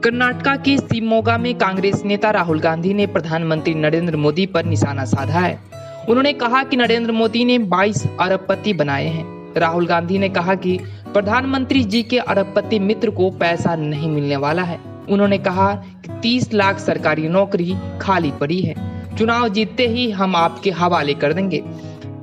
कर्नाटक के शिवमोगा में कांग्रेस नेता राहुल गांधी ने प्रधानमंत्री नरेंद्र मोदी पर निशाना साधा है। उन्होंने कहा कि नरेंद्र मोदी ने 22 अरबपति बनाए हैं। राहुल गांधी ने कहा कि प्रधानमंत्री जी के अरबपति मित्र को पैसा नहीं मिलने वाला है। उन्होंने कहा कि 30 लाख सरकारी नौकरी खाली पड़ी है, चुनाव जीतते ही हम आपके हवाले कर देंगे।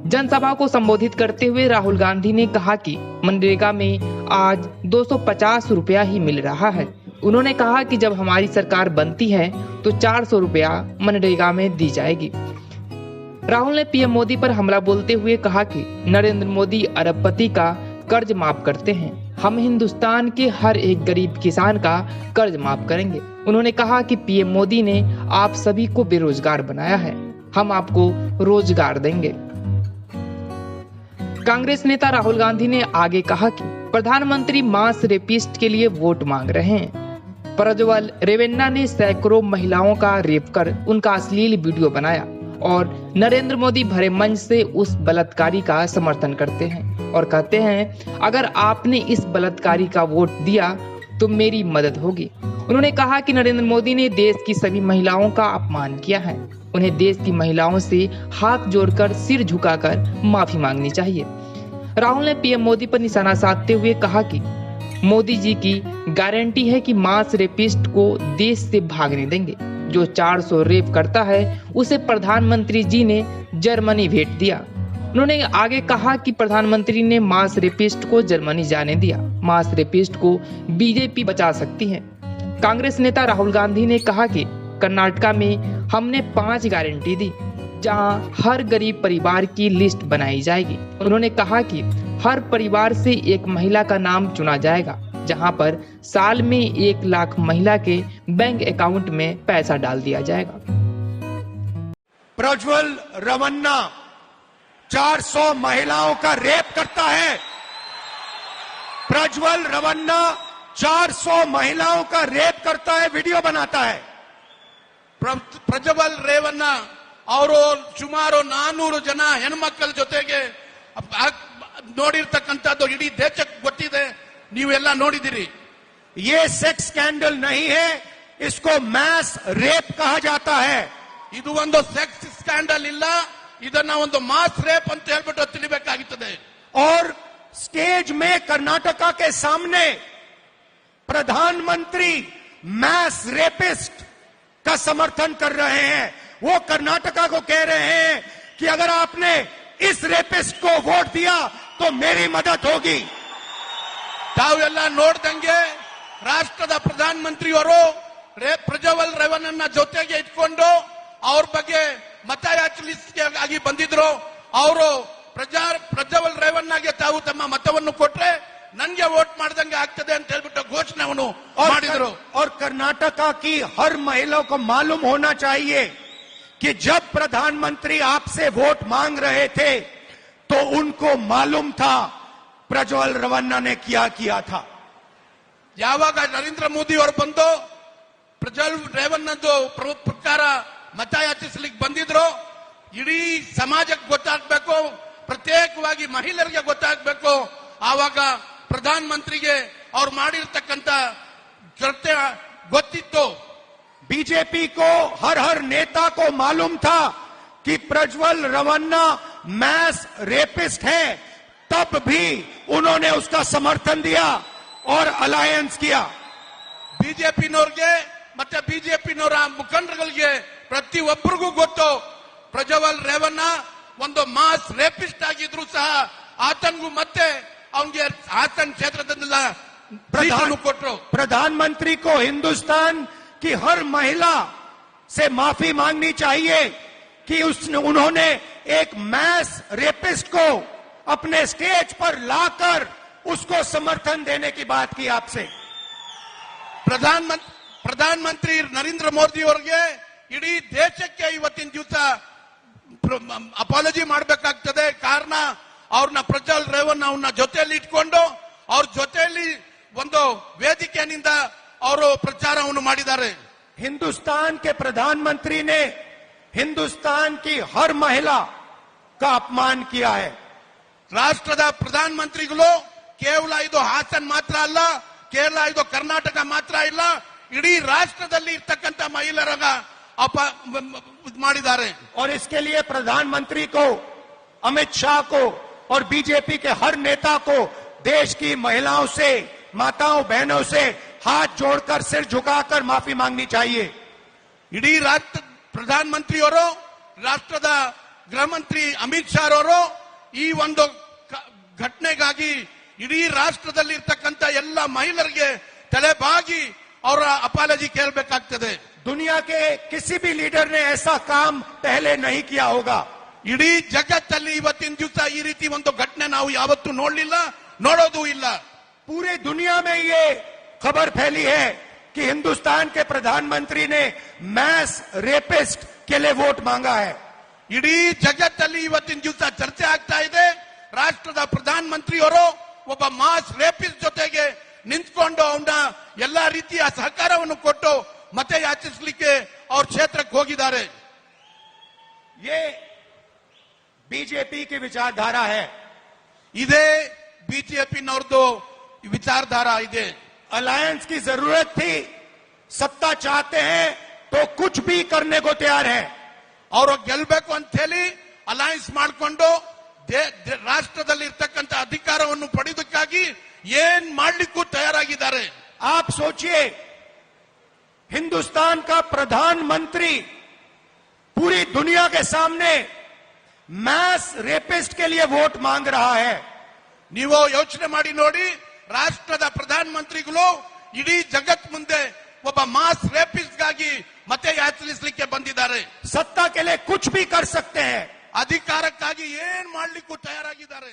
जनसभा को संबोधित करते हुए राहुल गांधी ने कहा कि मनरेगा में आज 250 रुपया ही मिल रहा है। उन्होंने कहा कि जब हमारी सरकार बनती है तो 400 रुपया मनरेगा में दी जाएगी। राहुल ने पीएम मोदी पर हमला बोलते हुए कहा कि नरेंद्र मोदी अरबपति का कर्ज माफ करते हैं, हम हिंदुस्तान के हर एक गरीब किसान का कर्ज माफ करेंगे। उन्होंने कहा कि पीएम मोदी ने आप सभी को बेरोजगार बनाया है, हम आपको रोजगार देंगे। कांग्रेस नेता राहुल गांधी ने आगे कहा कि प्रधानमंत्री मास रेपिस्ट के लिए वोट मांग रहे हैं। प्रज्वल रेवन्ना ने सैकड़ों महिलाओं का रेप कर उनका अश्लील वीडियो बनाया और नरेंद्र मोदी भरे मंच से उस बलात्कारी का समर्थन करते हैं और कहते हैं, अगर आपने इस बलात्कारी का वोट दिया तो मेरी मदद होगी। उन्होंने कहा कि नरेंद्र मोदी ने देश की सभी महिलाओं का अपमान किया है, उन्हें देश की महिलाओं से हाथ जोड़कर सिर झुकाकर माफी मांगनी चाहिए। राहुल ने पीएम मोदी पर निशाना साधते हुए कहा कि मोदी जी की गारंटी है कि मास रेपिस्ट को देश से भागने देंगे। जो 400 रेप करता है उसे प्रधानमंत्री जी ने जर्मनी भेज दिया। उन्होंने आगे कहा कि प्रधानमंत्री ने मास रेपिस्ट को जर्मनी जाने दिया, मास रेपिस्ट को बीजेपी बचा सकती है। कांग्रेस नेता राहुल गांधी ने कहा कि कर्नाटक में हमने 5 गारंटी दी, जहां हर गरीब परिवार की लिस्ट बनाई जाएगी। उन्होंने कहा कि हर परिवार से एक महिला का नाम चुना जाएगा, जहां पर साल में 1 लाख महिला के बैंक अकाउंट में पैसा डाल दिया जाएगा। प्रज्वल रेवन्ना 400 महिलाओं का रेप करता है। प्रज्वल रेवन्ना 400 महिलाओं का रेप करता है, वीडियो बनाता है। ಪ್ರಜ್ವಲ್ ರೇವಣ್ಣ ಅವರು ಸುಮಾರು 400 ಜನ ಹೆಣ್ಮಕ್ಕಳ ಜೊತೆಗೆ ನೋಡಿರ್ತಕ್ಕಂಥದ್ದು ಇಡೀ ದೇಶಕ್ಕೆ ಗೊತ್ತಿದೆ, ನೀವೆಲ್ಲ ನೋಡಿದಿರಿ। ये सेक्स स्कैंडल नहीं है, इसको मैस रेप कहा जाता है। ಇದು ಒಂದು ಸೆಕ್ಸ್ ಸ್ಕ್ಯಾಂಡಲ್ ಇಲ್ಲ, ಇದನ್ನ ಒಂದು ಮಾಸ್ ರೇಪ್ ಅಂತ ಹೇಳ್ಬಿಟ್ಟು ತಿಳಿಬೇಕಾಗುತ್ತದೆ। और स्टेज में कर्नाटका के सामने प्रधानमंत्री मैस रेपिस्ट का समर्थन कर रहे हैं। वो कर्नाटका को कह रहे हैं कि अगर आपने इस रेपिस्ट को वोट दिया तो मेरी मदद होगी। ತಾವೆಲ್ಲ ನೋಡ್ದಂಗೆ ರಾಷ್ಟ್ರದ ಪ್ರಧಾನಮಂತ್ರಿಯವರು ಪ್ರಜ್ವಲ್ ರೇವಣ್ಣನ ಜೊತೆಗೆ ಇಟ್ಕೊಂಡು ಅವ್ರ ಬಗ್ಗೆ ಮತಯಾಚನೆಗಾಗಿ ಬಂದಿದ್ರು। ಅವರು ಪ್ರಜ್ವಲ್ ರೇವಣ್ಣಗೆ ತಾವು ತಮ್ಮ ಮತವನ್ನು ಕೊಟ್ರೆ ನನ್ಗೆ ವೋಟ್ ಮಾಡ್ದಂಗೆ ಆಗ್ತದೆ ಅಂತ ಹೇಳ್ಬಿಟ್ಟು ಘೋಷಣೆಯನ್ನು ಮಾಡಿದ್ರು। और कर्नाटका की हर महिला को मालूम होना चाहिए कि जब प्रधानमंत्री आपसे वोट मांग रहे थे तो उनको मालूम था प्रज्वल रेवन्ना ने क्या किया था। ಯಾವಾಗ ನರೇಂದ್ರ ಮೋದಿ ಅವರು ಬಂದು ಪ್ರಜ್ವಲ್ ರೇವಣ್ಣದು ಪ್ರಕಾರ ಮತಯಾಚಿಸಲಿಕ್ಕೆ ಬಂದಿದ್ರು, ಇಡೀ ಸಮಾಜಕ್ಕೆ ಗೊತ್ತಾಗಬೇಕು, ಪ್ರತ್ಯೇಕವಾಗಿ ಮಹಿಳೆಯರಿಗೆ ಗೊತ್ತಾಗಬೇಕು, ಆವಾಗ ಪ್ರಧಾನಮಂತ್ರಿಗೆ ಅವ್ರು ಮಾಡಿರ್ತಕ್ಕಂಥ ಕೃತ್ಯ ಗೊತ್ತಿತ್ತು। बीजेपी को हर नेता को मालूम था कि प्रज्वल रेवन्ना मैस रेपिस्ट है, तब भी उन्होंने उसका समर्थन दिया और अलायंस किया। ಬಿಜೆಪಿನವ್ರಿಗೆ ಮತ್ತೆ ಬಿಜೆಪಿನವರ ಮುಖಂಡರುಗಳಿಗೆ ಪ್ರತಿಯೊಬ್ಬರಿಗೂ ಗೊತ್ತು ಪ್ರಜ್ವಲ್ ರೇವಣ್ಣ ಒಂದು ಮಾಸ್ ರೇಪಿಸ್ಟ್ ಆಗಿದ್ರು ಸಹ ಆತನಿಗೂ ಮತ್ತೆ ಅವನಿಗೆ ಹಾಸನ್ ಕ್ಷೇತ್ರದಿಂದ ಕೊಟ್ಟರು। प्रधानमंत्री को हिंदुस्तान की हर महिला से माफी मांगनी चाहिए कि उन्होंने एक मैस रेपिस्ट को अपने स्टेज पर लाकर उसको समर्थन देने की बात की आपसे। ಪ್ರಧಾನಮಂತ್ರಿ ನರೇಂದ್ರ ಮೋದಿ ಅವರಿಗೆ ಇಡೀ ದೇಶಕ್ಕೆ ಇವತ್ತಿನ ದಿವಸ ಅಪಾಲಜಿ ಮಾಡಬೇಕಾಗ್ತದೆ। ಕಾರಣ ಅವ್ರನ್ನ ಪ್ರಜ್ವಲ್ ರೇವಣ್ಣ ಅವ್ರನ್ನ ಜೊತೆಯಲ್ಲಿ ಇಟ್ಕೊಂಡು ಅವ್ರ ಜೊತೆಯಲ್ಲಿ ಒಂದು ವೇದಿಕೆಯಿಂದ ಅವರು ಪ್ರಚಾರವನ್ನು ಮಾಡಿದ್ದಾರೆ। हिंदुस्तान के प्रधानमंत्री ने हिंदुस्तान की हर महिला का अपमान किया है। ರಾಷ್ಟ್ರದ ಪ್ರಧಾನಮಂತ್ರಿಗಳು ಕೇವಲ ಇದು ಹಾಸನ್ ಮಾತ್ರ ಅಲ್ಲ, ಕೇವಲ ಇದು ಕರ್ನಾಟಕ ಮಾತ್ರ ಇಲ್ಲ, ಇಡೀ ರಾಷ್ಟ್ರದಲ್ಲಿ ಇರ್ತಕ್ಕಂಥ ಮಹಿಳೆಯರಾಗ ಮಾಡಿದ್ದಾರೆ. और इसके लिए प्रधानमंत्री को, अमित शाह को और बीजेपी के हर नेता को देश की महिलाओं से, माताओं बहनों से हाथ जोड़कर सिर झुकाकर माफी मांगनी चाहिए. ಇಡೀ ರಾಷ್ಟ್ರ ಪ್ರಧಾನಮಂತ್ರಿಯವರು, ರಾಷ್ಟ್ರದ ಗೃಹ ಮಂತ್ರಿ ಅಮಿತ್ ಶಾ ಅವರು ಈ ಒಂದು ಘಟನೆಗಾಗಿ ಇಡೀ ರಾಷ್ಟ್ರದಲ್ಲಿ ಇರ್ತಕ್ಕಂಥ ಎಲ್ಲ ಮಹಿಳೆಯರಿಗೆ ತಲೆಬಾಗಿ ಅವರ ಅಪಾಲಜಿ ಕೇಳಬೇಕಾಗ್ತದೆ. दुनिया के किसी भी लीडर ने ऐसा काम पहले नहीं किया होगा. ಇಡೀ ಜಗತ್ತಲ್ಲಿ ಇವತ್ತಿನ ದಿವಸ ಈ ರೀತಿ ಒಂದು ಘಟನೆ ನಾವು ಯಾವತ್ತೂ ನೋಡಲಿಲ್ಲ, ನೋಡೋದು ಇಲ್ಲ. पूरे दुनिया में ये खबर फैली है कि हिंदुस्तान के प्रधानमंत्री ने मैस रेपिस्ट के लिए वोट मांगा है. ಇಡೀ ಜಗತ್ತಲ್ಲಿ ಇವತ್ತಿನ ದಿವಸ ಚರ್ಚೆ ಆಗ್ತಾ ಇದೆ. ರಾಷ್ಟ್ರದ ಪ್ರಧಾನಮಂತ್ರಿಯವರು ಒಬ್ಬ ಮಾಸ್ ರೇಪಿಸ್ಟ್ ಜೊತೆಗೆ ನಿಂತ್ಕೊಂಡು ಅವನ ಎಲ್ಲಾ ರೀತಿಯ ಸಹಕಾರವನ್ನು ಕೊಟ್ಟು ಮತ ಯಾಚಿಸಲಿಕ್ಕೆ ಅವ್ರ ಕ್ಷೇತ್ರಕ್ಕೆ ಹೋಗಿದ್ದಾರೆ. ये बीजेपी की विचारधारा है. ಇದೇ ಬಿಜೆಪಿನವ್ರದ್ದು ವಿಚಾರಧಾರಾ ಇದೆ. अलायंस की जरूरत थी, सत्ता चाहते हैं तो कुछ भी करने को तैयार है. ಅವರು ಗೆಲ್ಲಬೇಕು ಅಂತ ಹೇಳಿ ಅಲಯನ್ಸ್ ಮಾಡಿಕೊಂಡು ರಾಷ್ಟ್ರದಲ್ಲಿ ಇರ್ತಕ್ಕಂಥ ಅಧಿಕಾರವನ್ನು ಪಡೆಯೋದಕ್ಕಾಗಿ ಏನ್ ಮಾಡ್ಲಿಕ್ಕೂ ತಯಾರಾಗಿದ್ದಾರೆ. आप सोचिए, हिंदुस्तान का प्रधानमंत्री पूरी दुनिया के सामने मैस रेपिस्ट के लिए वोट मांग रहा है. ನೀವು ಯೋಚನೆ ಮಾಡಿ ನೋಡಿ, ರಾಷ್ಟ್ರದ ಪ್ರಧಾನಮಂತ್ರಿಗಳು ಇಡೀ ಜಗತ್ ಮುಂದೆ ಒಬ್ಬ ಮಾಸ್ ರೇಪಿಸ್ಟ್ಗಾಗಿ ಮತ ಯಾಚಿಸಲಿಕ್ಕೆ ಬಂದಿದ್ದಾರೆ. सत्ता के लिए कुछ भी कर सकते हैं. ಅಧಿಕಾರಕ್ಕಾಗಿ ಏನ್ ಮಾಡ್ಲಿಕ್ಕೂ ತಯಾರಾಗಿದ್ದಾರೆ.